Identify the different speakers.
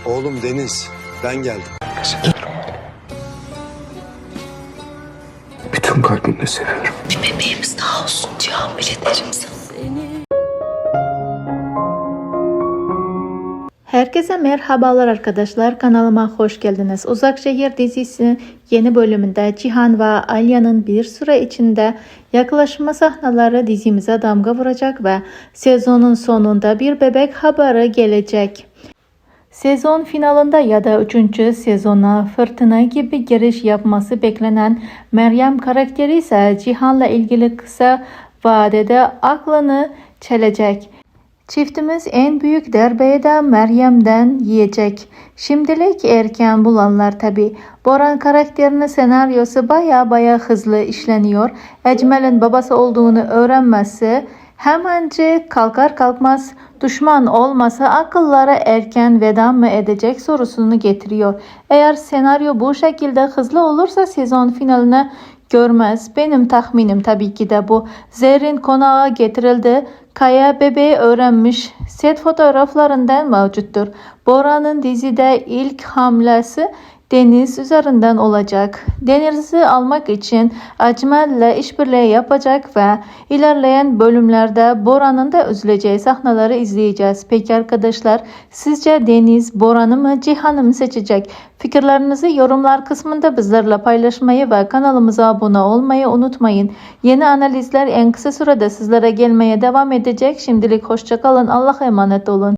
Speaker 1: Oğlum Deniz, ben geldim.
Speaker 2: Bütün kalbimle seviyorum.
Speaker 3: Bir bebeğimiz daha olsun diyor, hamile derim sana.
Speaker 4: Herkese merhabalar arkadaşlar, kanalıma hoş geldiniz. Uzak Şehir dizisi yeni bölümünde Cihan ve Alya'nın bir süre içinde yaklaşma sahneleri dizimize damga vuracak ve sezonun sonunda bir bebek haberi gelecek. Sezon finalinde ya da 3. sezona fırtına gibi giriş yapması beklenen Meryem karakteri ise Cihan'la ilgili kısa vadede aklını çelecek. Çiftimiz en büyük darbeyi de Meryem'den yiyecek. Şimdilik erken bulanlar tabi. Boran karakterinin senaryosu baya hızlı işleniyor. Ecmel'in babası olduğunu öğrenmesi hemence kalkar kalkmaz düşman olmasa akıllara erken veda mı edecek sorusunu getiriyor. Eğer senaryo bu şekilde hızlı olursa sezon finaline görmez. Benim tahminim tabii ki de bu. Zerrin konağa getirildi. Kaya bebeği öğrenmiş. Set fotoğraflarından mevcuttur. Boran'ın dizide ilk hamlesi Deniz üzerinden olacak. Deniz'i almak için Ecmel'le işbirliği yapacak ve ilerleyen bölümlerde Boran'ın da üzüleceği sahneleri izleyeceğiz. Peki arkadaşlar, sizce Deniz Boran'ı mı Cihan'ı mı seçecek? Fikirlerinizi yorumlar kısmında bizlerle paylaşmayı ve kanalımıza abone olmayı unutmayın. Yeni analizler en kısa sürede sizlere gelmeye devam edecek. Şimdilik hoşça kalın. Allah'a emanet olun.